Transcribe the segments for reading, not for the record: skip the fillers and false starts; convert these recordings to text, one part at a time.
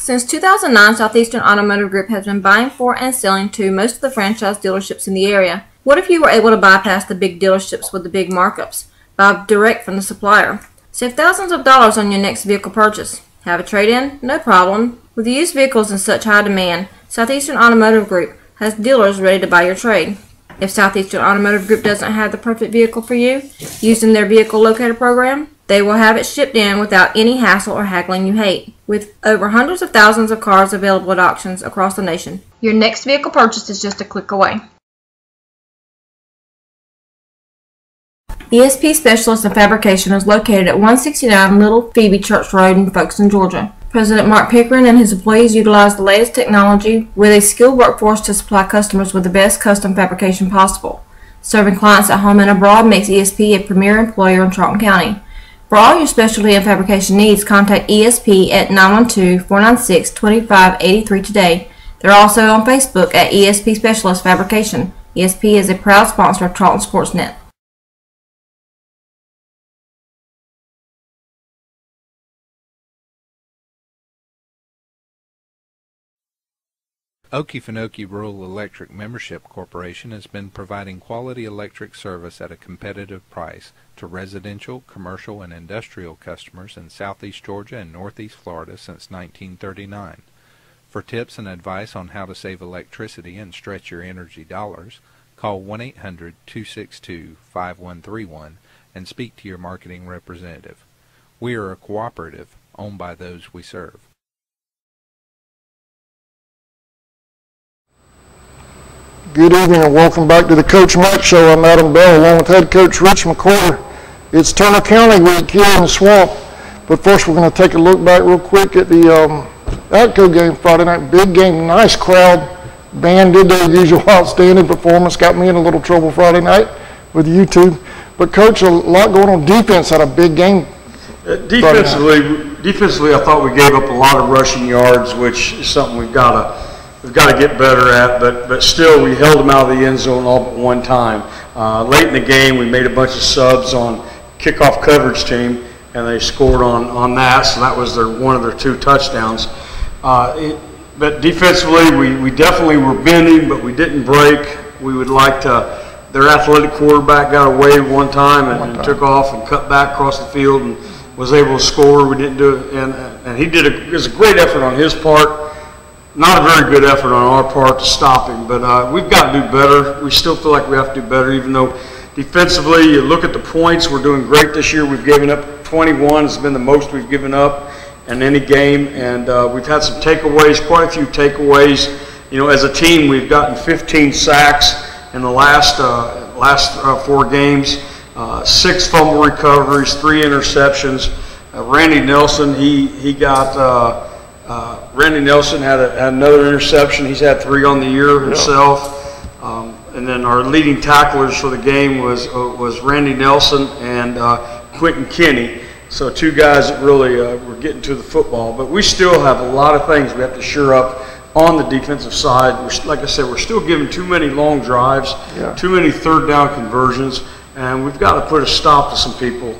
Since 2009, Southeastern Automotive Group has been buying for and selling to most of the franchise dealerships in the area. What if you were able to bypass the big dealerships with the big markups? Buy direct from the supplier. Save thousands of dollars on your next vehicle purchase. Have a trade-in? No problem. With used vehicles in such high demand, Southeastern Automotive Group has dealers ready to buy your trade. If Southeastern Automotive Group doesn't have the perfect vehicle for you, using their vehicle locator program, they will have it shipped in without any hassle or haggling you hate. With over hundreds of thousands of cars available at auctions across the nation, your next vehicle purchase is just a click away. ESP Specialist in Fabrication is located at 169 Little Phoebe Church Road in Folkestone, Georgia. President Mark Pickering and his employees utilize the latest technology with a skilled workforce to supply customers with the best custom fabrication possible. Serving clients at home and abroad makes ESP a premier employer in Charlton County. For all your specialty and fabrication needs, contact ESP at 912-496-2583 today. They're also on Facebook at ESP Specialist Fabrication. ESP is a proud sponsor of Charlton Sportsnet. Okefenokee Rural Electric Membership Corporation has been providing quality electric service at a competitive price to residential, commercial, and industrial customers in southeast Georgia and northeast Florida since 1939. For tips and advice on how to save electricity and stretch your energy dollars, call 1-800-262-5131 and speak to your marketing representative. We are a cooperative owned by those we serve. Good evening and welcome back to the Coach Mike Show. I'm Adam Bell along with head coach Rich McCorder. It's Turner County week here in the swamp. But first we're going to take a look back real quick at the Atco game Friday night. Big game, nice crowd. Band did their usual outstanding performance. Got me in a little trouble Friday night with YouTube. But Coach, a lot going on defense. Had a big game. Defensively, I thought we gave up a lot of rushing yards, which is something we've got to get better at, but still we held them out of the end zone all but one time. Late in the game, we made a bunch of subs on kickoff coverage team, and they scored on that, so that was one of their 2 touchdowns. But defensively, we definitely were bending, but we didn't break. We would like to. Their athletic quarterback got away one time and took off and cut back across the field and was able to score. We didn't do it, and he did. It was a great effort on his part. Not a very good effort on our part to stop him, but we've got to do better. We still feel like we have to do better, even though defensively, you look at the points, we're doing great this year. We've given up 21. It's been the most we've given up in any game, and we've had some takeaways, quite a few takeaways. You know, as a team, we've gotten 15 sacks in the last 4 games, 6 fumble recoveries, 3 interceptions. Randy Nelson, Randy Nelson had another interception. He's had 3 on the year himself. And then our leading tacklers for the game was Randy Nelson and Quentin Kinney. So 2 guys that really were getting to the football. But we still have a lot of things we have to shore up on the defensive side. Like I said, we're still giving too many long drives, too many 3rd down conversions, and we've got to put a stop to some people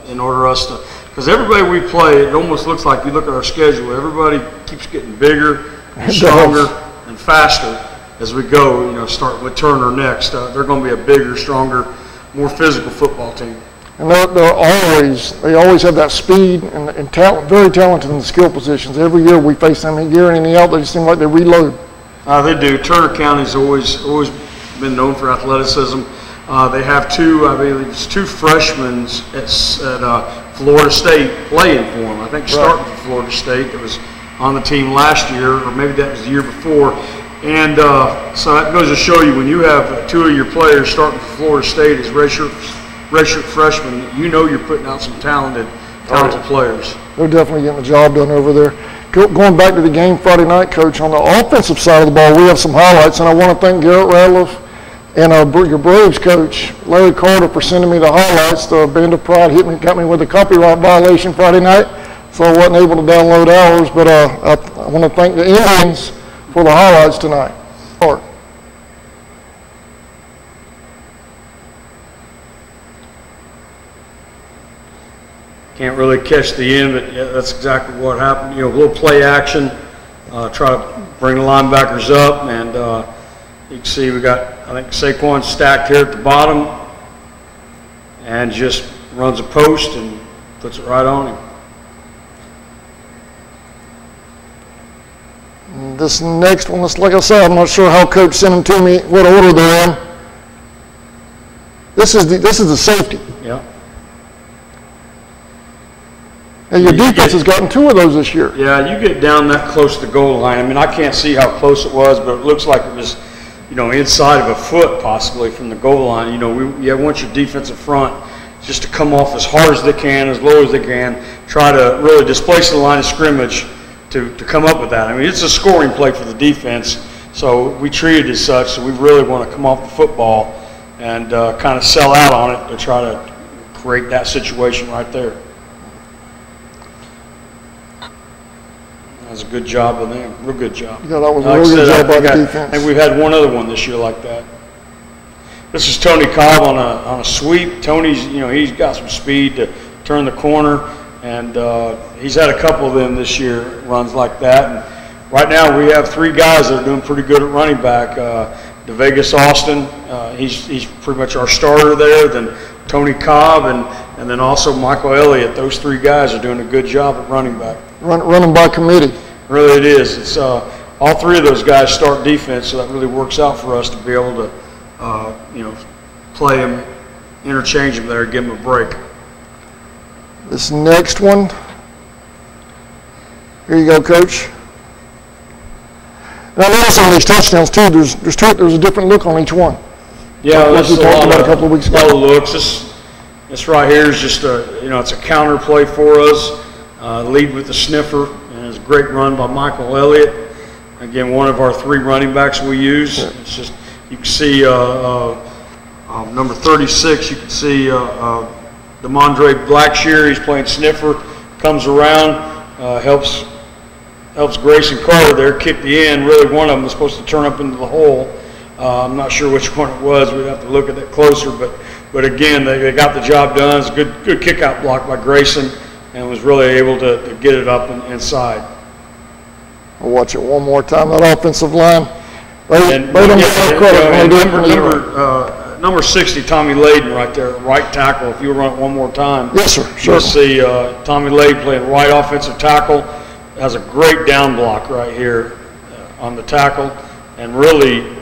in order us to. Because everybody we play, it almost looks like you look at our schedule, everybody keeps getting bigger and stronger and faster as we go, you know, starting with Turner next. They're going to be a bigger, stronger, more physical football team. And they always have that speed and talent, very talented in the skill positions. Every year we face them, year in and year out, they just seem like they reload. They do. Turner County's always been known for athleticism. They have 2 freshmen at Florida State playing for them. I think starting for Florida State that was on the team last year, or maybe that was the year before. And so that goes to show you when you have 2 of your players starting for Florida State as redshirt freshmen, you know you're putting out some talented players. They're definitely getting the job done over there. Going back to the game Friday night, Coach, on the offensive side of the ball, we have some highlights, and I want to thank Garrett Radliff and your Braves coach, Larry Carter, for sending me the highlights. The Band of Pride got me with a copyright violation Friday night, so I wasn't able to download ours, but I want to thank the Indians for the highlights tonight. Can't really catch the end, but yeah, that's exactly what happened. You know, a little play action. try to bring the linebackers up, and you can see we got, I think, Saquon stacked here at the bottom, and just runs a post and puts it right on him. This next one, like I said, I'm not sure how Coach sent them to me, what order they're in. This is the safety. Yeah. And your defense has gotten 2 of those this year. Yeah, you get down that close to the goal line. I mean, I can't see how close it was, but it looks like it was, you know, inside of a foot possibly from the goal line. You know, you want your defensive front just to come off as hard as they can, as low as they can, try to really displace the line of scrimmage to come up with that. I mean, it's a scoring play for the defense, so we treat it as such. So we really want to come off the football and kind of sell out on it to try to create that situation right there. That's a good job of them, real good job. Yeah, that was a real good job by the defense. I think we've had one other one this year like that. This is Tony Cobb on a sweep. Tony's, you know, he's got some speed to turn the corner, and he's had a couple of them this year, runs like that. And right now we have 3 guys that are doing pretty good at running back. DeVegas Austin, he's pretty much our starter there. Then Tony Cobb and then also Michael Elliott. Those 3 guys are doing a good job at running back. Running by committee. Really it is. It's all 3 of those guys start defense, so that really works out for us to be able to you know, play them, interchange them there, give them a break. This next one, here you go, Coach. Now, notice on these touchdowns too, there's a different look on each one. Yeah, like we talked about a couple of weeks ago. A lot of looks. This right here is just you know, it's a counter play for us. Lead with the sniffer, and it's a great run by Michael Elliott. Again, one of our 3 running backs we use. Yeah. It's just, you can see number 36, you can see Demondre Blackshear, he's playing sniffer, comes around, helps Grayson Carter there kick the end. Really, one of them was supposed to turn up into the hole. I'm not sure which one it was. We'd have to look at that closer, but again, they got the job done. It's a good kick out block by Grayson, and was really able to get it up and inside. We'll watch it one more time. That offensive line. Number 60, Tommy Layden right there, right tackle. If you run it one more time. Yes, sir. You'll see Tommy Layden playing right offensive tackle. Has a great down block right here on the tackle, and really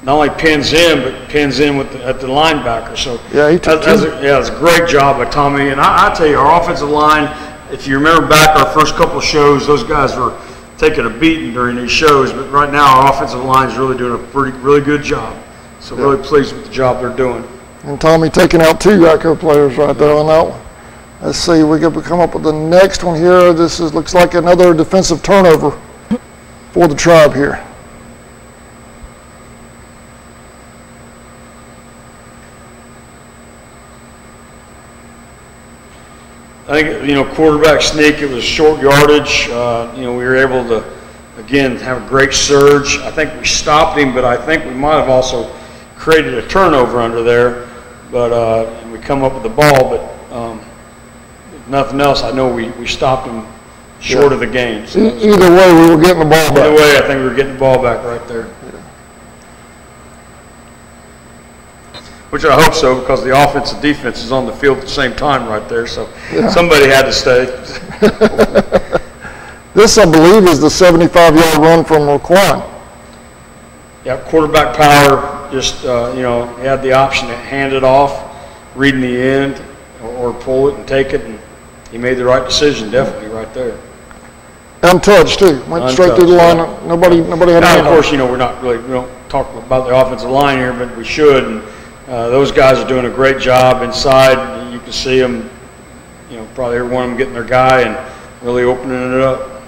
not only pins in, but pins in at the linebacker. So yeah, it's a great job by Tommy. And I tell you, our offensive line, if you remember back our first couple of shows, those guys were taking a beating during these shows. But right now, our offensive line is really doing a really good job. So really pleased with the job they're doing. And Tommy taking out 2 Yako players right there on that one. Let's see, we come up with the next one here. This looks like another defensive turnover for the Tribe here. I think, you know, quarterback sneak, it was short yardage. You know, we were able to, again, have a great surge. I think we stopped him, but I think we might have also created a turnover under there. But and we come up with the ball, but if nothing else, I know we stopped him short of the game. So either way, we were getting the ball back. Either way, I think we were getting the ball back right there. Which I hope so, because the offense and defense is on the field at the same time right there, so somebody had to stay. This, I believe, is the 75-yard run from Raquan. Yeah, quarterback power, just, you know, he had the option to hand it off, read in the end, or pull it and take it, and he made the right decision, definitely, right there. Untouched, too. Went straight through the line. Yeah. Nobody had now, of course, you know, we don't talk about the offensive line here, but we should. And, those guys are doing a great job inside. You can see them, you know, probably every one of them getting their guy and really opening it up.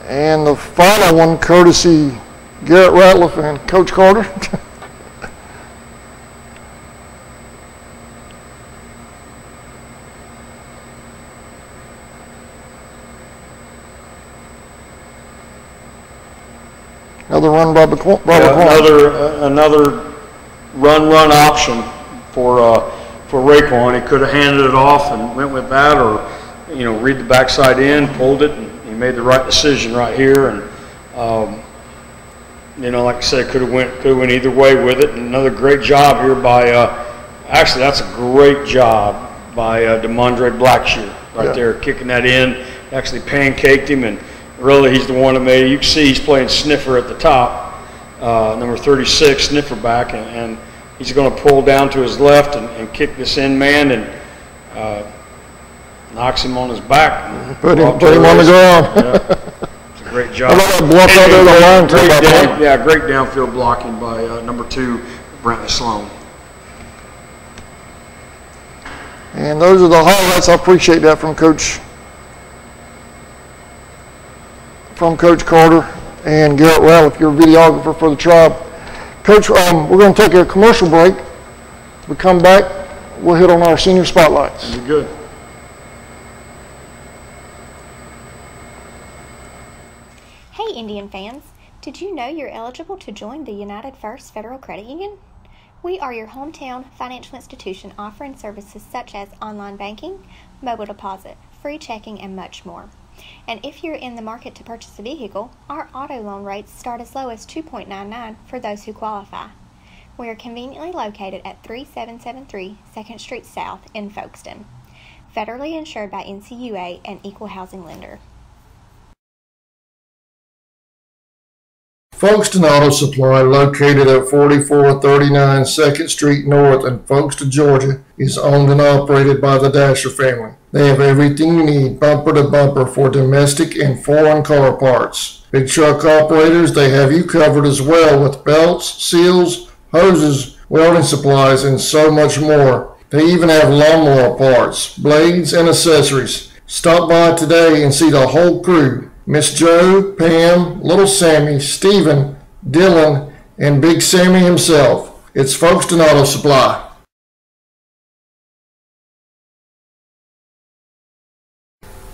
And the final one, courtesy Garrett Ratliff and Coach Carter. Another run by another run option for for Raekwon. He could have handed it off and went with that, or read the backside in, pulled it, and he made the right decision right here. And like I said, could have went either way with it. And another great job here by actually that's a great job by DeMondre Blackshear right there, kicking that in. Actually pancaked him, and really he's the one that made it. You can see he's playing sniffer at the top, number 36, sniffer back, and he's going to pull down to his left and kick this in man, and knocks him on his back. And put him on the ground. Yeah. It's a great job. Great downfield blocking by number 2, Brantley Sloan. And those are the highlights. I appreciate that from Coach Carter and Garrett Ralph, your videographer for the Tribe. Coach, we're going to take a commercial break. We come back, we'll hit on our senior spotlights. That'd be good. Hey Indian fans, did you know you're eligible to join the United First Federal Credit Union? We are your hometown financial institution offering services such as online banking, mobile deposit, free checking, and much more. And if you're in the market to purchase a vehicle, our auto loan rates start as low as 2.99 for those who qualify. We are conveniently located at 3773 2nd Street South in Folkestone. Federally insured by NCUA and equal housing lender. Folkestone Auto Supply, located at 4439 2nd Street North in Folkestone, Georgia, is owned and operated by the Dasher family. They have everything you need bumper to bumper for domestic and foreign car parts. Big truck operators, they have you covered as well with belts, seals, hoses, welding supplies, and so much more. They even have lawnmower parts, blades, and accessories. Stop by today and see the whole crew. Miss Joe, Pam, Little Sammy, Stephen, Dylan, and Big Sammy himself. It's Folkestone Auto Supply.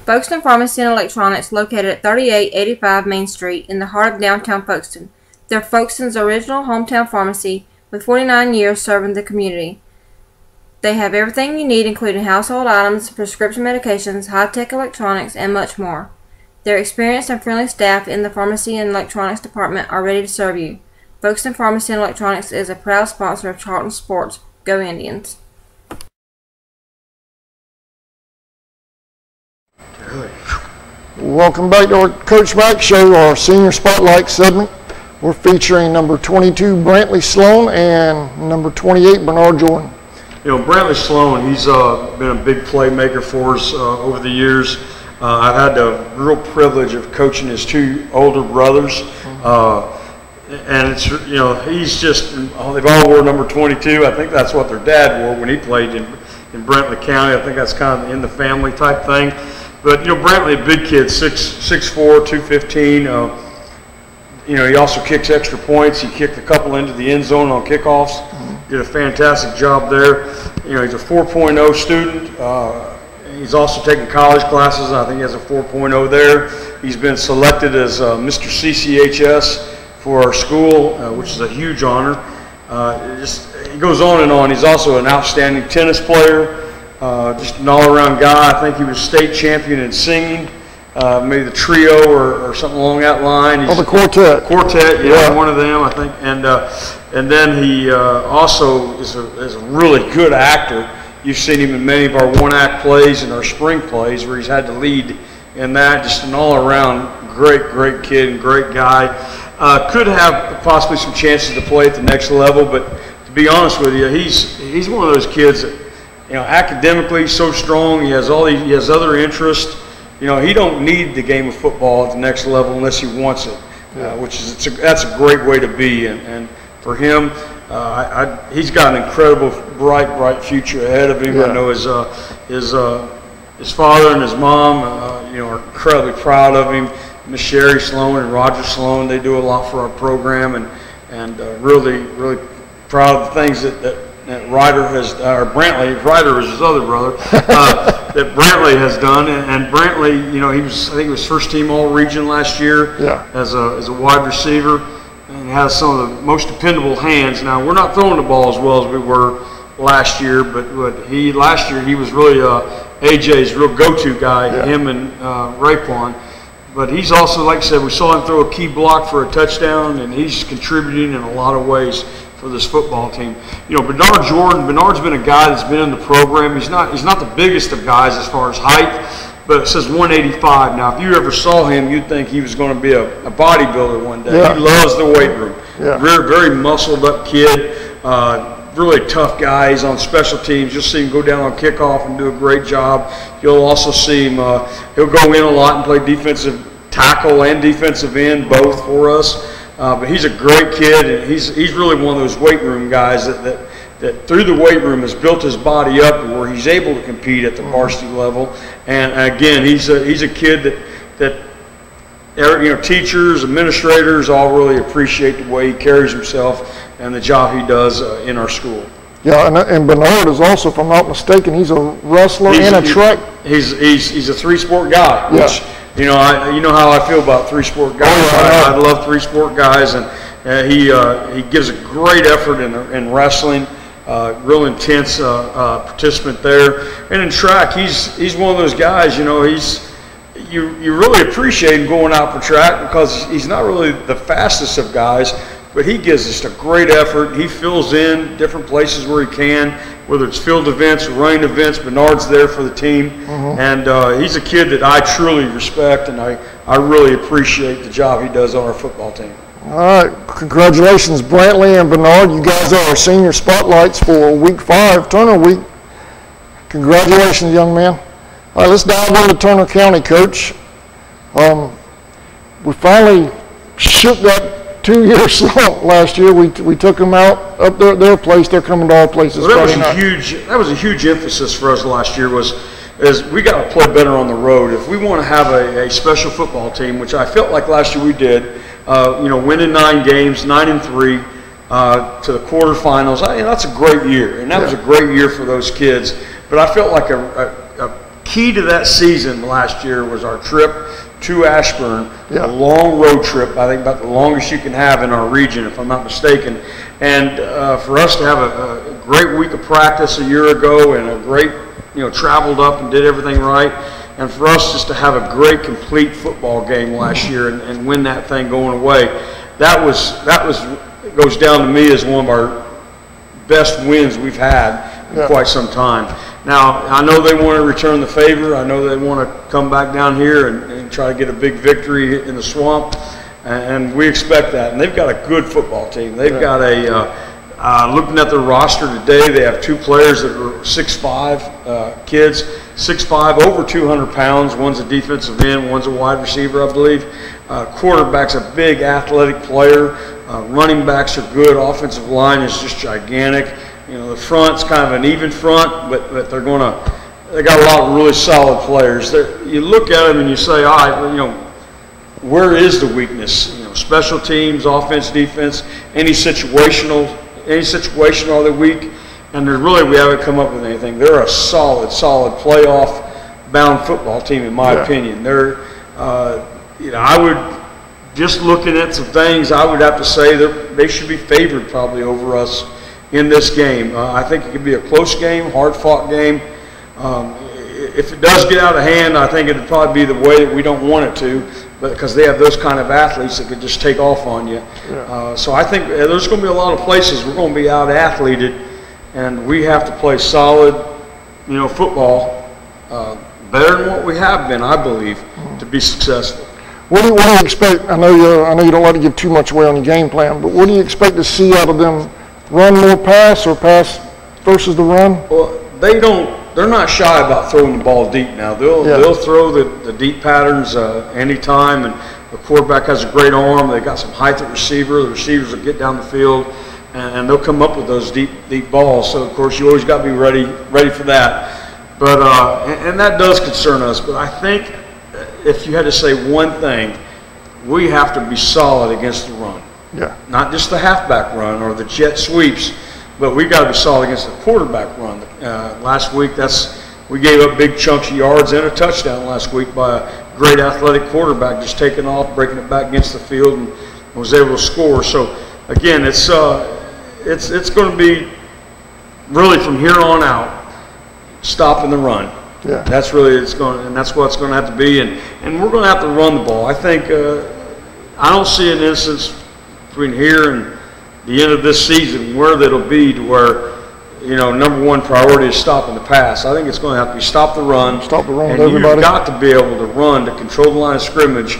Folkestone Pharmacy and Electronics, located at 3885 Main Street in the heart of downtown Folkestone. They're Folkestone's original hometown pharmacy with 49 years serving the community. They have everything you need, including household items, prescription medications, high-tech electronics, and much more. Their experienced and friendly staff in the pharmacy and electronics department are ready to serve you. Folkestone Pharmacy and Electronics is a proud sponsor of Charlton Sports. Go Indians! Welcome back to our Coach Mike Show, our senior spotlight segment. We're featuring number 22 Brantley Sloan and number 28 Bernard Jordan. Brantley Sloan, he's been a big playmaker for us over the years. I've had the real privilege of coaching his 2 older brothers, and it's he's just they've all wore number 22. I think that's what their dad wore when he played in Brantley County. I think that's kind of in the family type thing. But Brantley, a big kid, 6'4", 215. He also kicks extra points. He kicked a couple into the end zone on kickoffs. Did a fantastic job there. He's a 4.0 student. He's also taking college classes. I think he has a 4.0 there. He's been selected as Mr. CCHS for our school, which is a huge honor. He goes on and on. He's also an outstanding tennis player, just an all-around guy. I think he was state champion in singing, maybe the trio or something along that line. The quartet. Quartet, yeah, one of them, I think. And then he also is a really good actor. You've seen him in many of our one-act plays and our spring plays where he's had to lead in that. Just an all-around great kid and great guy. Could have possibly some chances to play at the next level, but to be honest with you, he's one of those kids that, academically so strong. He has other interests. He don't need the game of football at the next level unless he wants it, that's a great way to be. And for him, he's got an incredible, bright future ahead of him. Yeah. I know his father and his mom, are incredibly proud of him. Miss Sherry Sloan and Roger Sloan, they do a lot for our program, and really proud of the things that Ryder has, or Brantley. Ryder is his other brother. That Brantley has done, and Brantley, I think he was first team All-Region last year as a wide receiver. And has some of the most dependable hands. Now, we're not throwing the ball as well as we were last year, but last year he was really AJ's real go-to guy, him and Raekwon. But he's also, like I said, we saw him throw a key block for a touchdown, and he's contributing in a lot of ways for this football team. You know, Bernard's been a guy that's been in the program. He's not the biggest of guys as far as height, but it says 185. Now, if you ever saw him, you'd think he was going to be a bodybuilder one day. He loves the weight room. Very, very muscled up kid. Really tough guy. He's on special teams. You'll see him go down on kickoff and do a great job. You'll also see him, he'll go in a lot and play defensive tackle and defensive end, both for us. But he's a great kid, and he's really one of those weight room guys that through the weight room has built his body up where he's able to compete at the varsity level. And again, he's a kid that teachers, administrators all really appreciate the way he carries himself and the job he does in our school. Yeah, and Bernard is also, if I'm not mistaken, he's a wrestler and a track. He's a three-sport guy, which you know how I feel about three-sport guys. I love three-sport guys, and he gives a great effort in wrestling. Real intense participant there, and in track, he's one of those guys. You know, you really appreciate him going out for track because he's not really the fastest of guys. But he gives just a great effort. He fills in different places where he can, whether it's field events or running events. Bernard's there for the team. And he's a kid that I truly respect, and I really appreciate the job he does on our football team. All right. Congratulations, Brantley and Bernard. You guys are our senior spotlights for Week 5, Turner Week. Congratulations, young man. All right, let's dive into Turner County, Coach. We finally shook that 2-year slump last year. We took them out up there at their place. They're coming to our places. Well, that was a huge emphasis for us last year. Is we got to play better on the road if we want to have a special football team, which I felt like last year we did. Winning 9 games, 9-3 to the quarterfinals. That's a great year, and that was a great year for those kids. But I felt like a key to that season last year was our trip to Ashburn, a long road trip, I think about the longest you can have in our region, if I'm not mistaken. And for us to have a great week of practice a year ago and a great, traveled up and did everything right, and for us just to have a great complete football game last year and win that thing going away, that goes down to me as one of our best wins we've had in quite some time. Now, I know they want to return the favor. I know they want to come back down here and try to get a big victory in the swamp, and we expect that. And they've got a good football team. They've got looking at their roster today, they have 2 players that are 6'5", kids, 6'5", over 200 pounds. One's a defensive end, one's a wide receiver, I believe. Quarterback's a big athletic player. Running backs are good. Offensive line is just gigantic. The front's kind of an even front, but they got a lot of really solid players. You look at them and you say, all right, where is the weakness? Special teams, offense, defense, any situation are they weak? And we haven't come up with anything. They're a solid playoff-bound football team, in my opinion. They're, I would, just looking at some things, I would have to say they should be favored probably over us in this game. I think it could be a close game, hard-fought game. If it does get out of hand, I think it would probably be the way that we don't want it to, but because they have those kind of athletes that could just take off on you. So I think there's going to be a lot of places we're going to be out-athleted, and we have to play solid, football, better than what we have been, I believe, to be successful. What do you expect? I know you don't like to give too much away on your game plan, but what do you expect to see out of them? Run more pass or pass versus the run? Well, they're not shy about throwing the ball deep now. They'll throw the deep patterns anytime, and the quarterback has a great arm. They got some height at receiver. The receivers will get down the field, and they'll come up with those deep balls. So of course you always got to be ready for that. But and that does concern us. But I think if you had to say one thing, we have to be solid against the run. Not just the halfback run or the jet sweeps, but we've got to be solid against the quarterback run. Last week, we gave up big chunks of yards and a touchdown last week by a great athletic quarterback, just taking off, breaking it back against the field, and was able to score. So again, it's going to be really from here on out, stopping the run. Yeah. That's really and that's what it's going to have to be, and we're going to have to run the ball. I think I don't see an instance between here and the end of this season where that'll be to where, you know, number one priority is stopping the pass. I think it's going to have to be stop the run, and you've got to be able to run to control the line of scrimmage,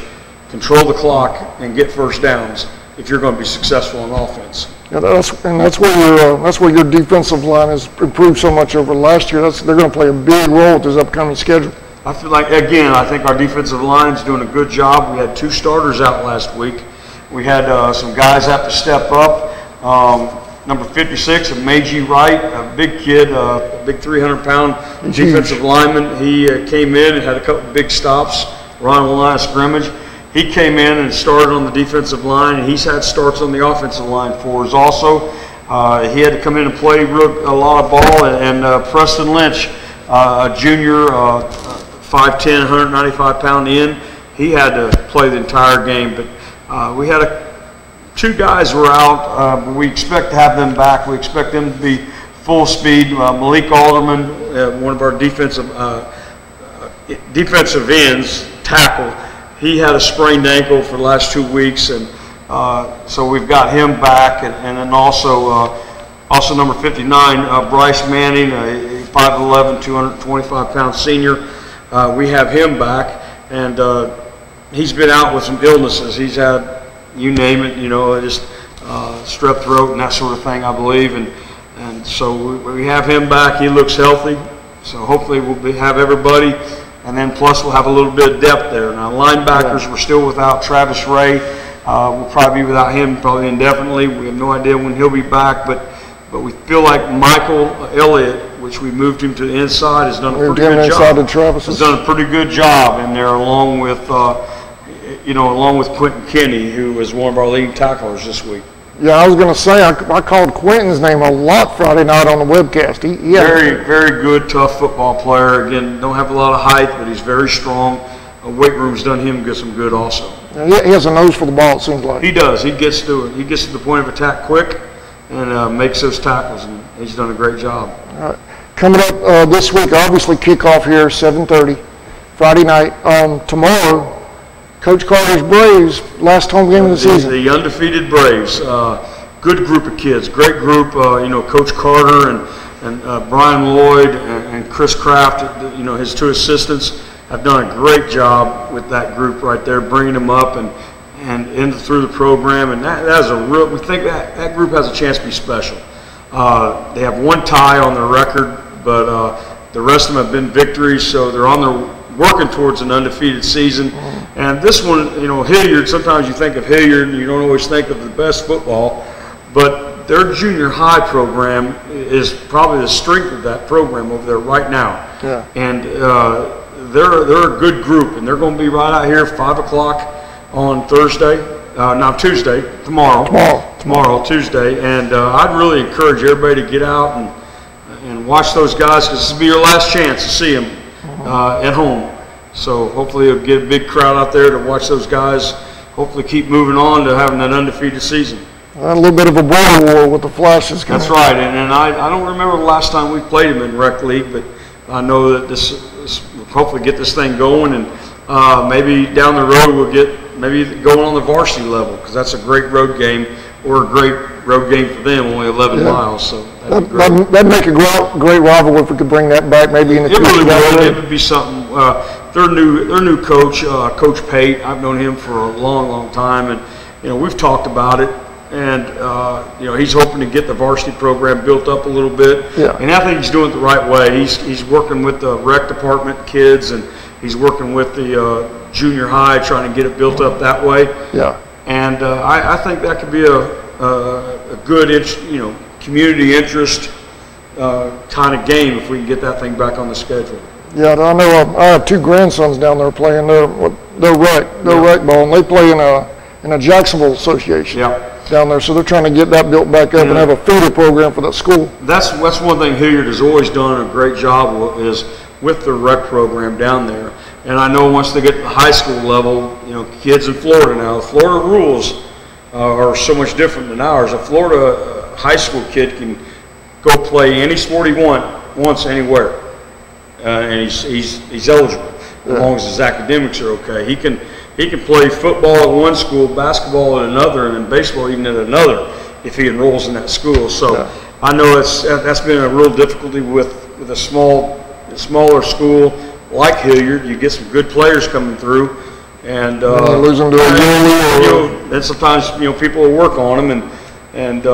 control the clock, and get first downs if you're going to be successful on offense. Yeah, that's where your defensive line has improved so much over last year. They're going to play a big role with this upcoming schedule. I feel like, again, I think our defensive line is doing a good job. We had 2 starters out last week. We had some guys have to step up. Number 56, Meiji Wright, a big kid, a big 300-pound defensive lineman. He came in and had a couple big stops right on the line of scrimmage. He came in and started on the defensive line, and he's had starts on the offensive line for us also. He had to come in and play a lot of ball, and Preston Lynch, a junior, 5'10", 195-pound end, he had to play the entire game. But we had 2 guys were out, but we expect to have them back. We expect them to be full speed. Malik Alderman, one of our defensive ends, tackle, he had a sprained ankle for the last 2 weeks, and so we've got him back, and then also number 59, Bryce Manning, a 5'11", 225-pound senior. We have him back, and he's been out with some illnesses. He's had, you name it, you know, just strep throat and that sort of thing, I believe, and so we have him back. He looks healthy, so hopefully we'll have everybody. And then plus we'll have a little bit of depth there. Now linebackers, we're still without Travis Ray. We'll probably be without him probably indefinitely. We have no idea when he'll be back, but we feel like Michael Elliott, which we moved him to the inside, has done a pretty good job. Has done a pretty good job in there, along with Quentin Kinney, who was one of our leading tacklers this week. Yeah, I was going to say, I called Quentin's name a lot Friday night on the webcast. Very, very good, tough football player. Again, don't have a lot of height, but he's very strong. Weight room's done him some good also. Yeah, he has a nose for the ball, it seems like. He does. He gets to it. He gets to the point of attack quick and makes those tackles, and he's done a great job. All right. Coming up this week, obviously kickoff here, 7:30, Friday night. Tomorrow, Coach Carter's Braves, last home game of the season. The undefeated Braves. Good group of kids, great group. Coach Carter and Brian Lloyd and Chris Kraft, his 2 assistants, have done a great job with that group right there, bringing them up and through the program. And that is we think that group has a chance to be special. They have 1 tie on their record, but the rest of them have been victories, so they're working towards an undefeated season. And this one, Hilliard, sometimes you think of Hilliard and you don't always think of the best football, but their junior high program is probably the strength of that program over there right now. Yeah. And they're a good group, and they're going to be right out here 5 o'clock on tomorrow, Tuesday. And I'd really encourage everybody to get out and watch those guys, because this will be your last chance to see them at home. So hopefully you'll get a big crowd out there to watch those guys, hopefully keep moving on to having that undefeated season. A little bit of a border war with the Flashes. That's right, and I don't remember the last time we played them in rec league, but I know that this will hopefully get this thing going, and maybe down the road we'll get maybe going on the varsity level, because that's a great road game, or a great road game for them, only 11 miles. So that'd make a great rivalry if we could bring that back maybe in the future. It really would. It would be something. Their new coach, Coach Pate, I've known him for a long, long time, and we've talked about it. And he's hoping to get the varsity program built up a little bit. Yeah. And I think he's doing it the right way. He's working with the rec department kids, and he's working with the junior high, trying to get it built up that way. Yeah. And I think that could be a good, community interest kind of game if we can get that thing back on the schedule. Yeah, I know. I have 2 grandsons down there playing their rec ball, and they play in a Jacksonville association. Yeah. Down there, so they're trying to get that built back up and have a feeder program for that school. That's one thing Hilliard has always done a great job with, is with the rec program down there. And I know once they get to the high school level, kids in Florida now, the Florida rules are so much different than ours. A Florida high school kid can go play any sport he wants anywhere, and he's eligible as long as his academics are okay. He can play football at one school, basketball at another, and then baseball even at another if he enrolls in that school. So I know that's been a real difficulty with a smaller school like Hilliard. You get some good players coming through, and lose them to a yearly. And sometimes people will work on them, and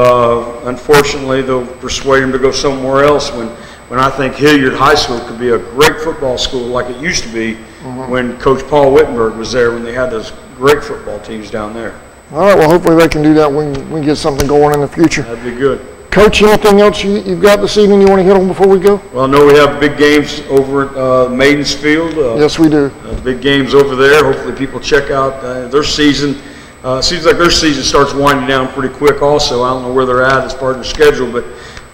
unfortunately they'll persuade them to go somewhere else. When I think Hilliard High School could be a great football school like it used to be when Coach Paul Wittenberg was there, when they had those great football teams down there. All right, well, hopefully they can do that when we get something going in the future. That'd be good. Coach, anything else you've got this evening you want to hit on before we go? Well, I know we have big games over at Maidens Field. Yes, we do. Big games over there. Hopefully people check out their season. Seems like their season starts winding down pretty quick also. I don't know where they're at as part of their schedule, but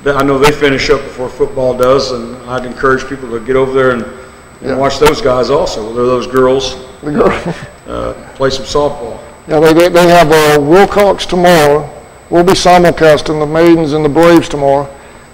I know they finish up before football does, and I'd encourage people to get over there and watch those guys also. They're those girls. The girls. Play some softball. Yeah, they have Wilcox tomorrow. We'll be simulcasting the Maidens and the Braves tomorrow.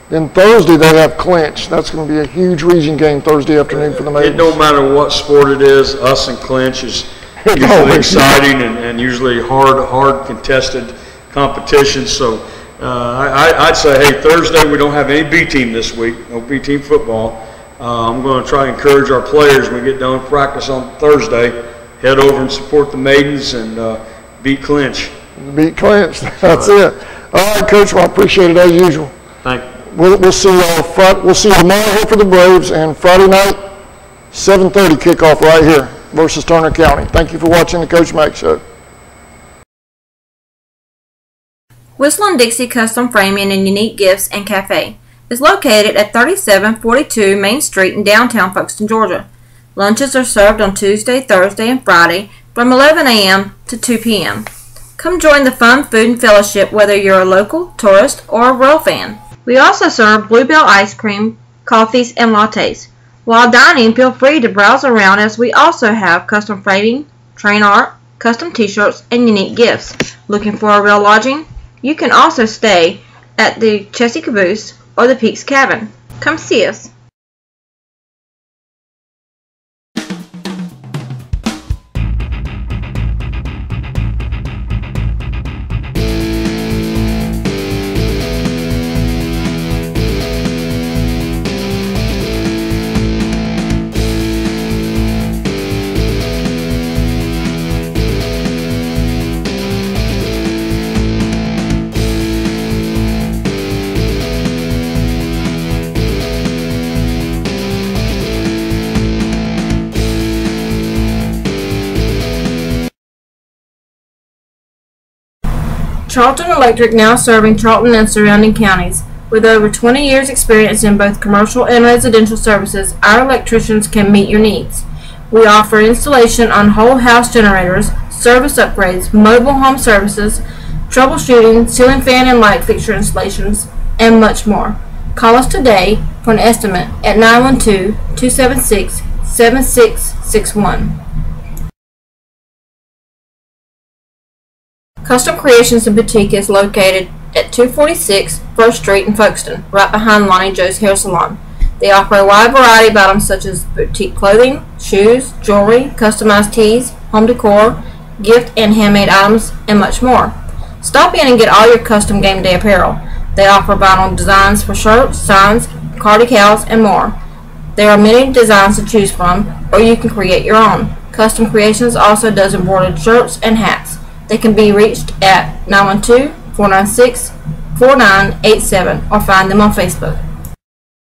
Then Thursday they have Clinch. That's going to be a huge region game Thursday afternoon for the Maidens. It don't matter what sport it is, us and Clinch is usually exciting and usually hard contested competition. So I'd say, hey, Thursday we don't have any B team this week, no B team football. I'm going to try to encourage our players when we get done practice on Thursday, head over and support the Maidens and beat Clinch. Beat Clinch, that's it. All right, Coach, well, I appreciate it as usual. Thank you. We'll see you we'll see you tomorrow here for the Braves, and Friday night, 7:30 kickoff right here versus Turner County. Thank you for watching the Coach Mack Show. Whistle & Dixie Custom Framing and Unique Gifts and Cafe is located at 3742 Main Street in downtown Folkestone, Georgia. Lunches are served on Tuesday, Thursday, and Friday from 11 a.m. to 2 p.m. Come join the fun food and fellowship whether you're a local, tourist, or a Royal fan. We also serve Bluebell ice cream, coffees, and lattes. While dining, feel free to browse around as we also have custom framing, train art, custom t-shirts, and unique gifts. Looking for a real lodging? You can also stay at the Chessie Caboose or the Peaks Cabin. Come see us. Charlton Electric, now serving Charlton and surrounding counties. With over 20 years experience in both commercial and residential services, our electricians can meet your needs. We offer installation on whole house generators, service upgrades, mobile home services, troubleshooting, ceiling fan and light fixture installations, and much more. Call us today for an estimate at 912-276-7661. Custom Creations and Boutique is located at 246 1st Street in Folkestone, right behind Lonnie Joe's Hair Salon. They offer a wide variety of items such as boutique clothing, shoes, jewelry, customized tees, home decor, gift and handmade items, and much more. Stop in and get all your custom game day apparel. They offer vinyl designs for shirts, signs, car decals, and more. There are many designs to choose from, or you can create your own. Custom Creations also does embroidered shirts and hats. They can be reached at 912-496-4987 or find them on Facebook.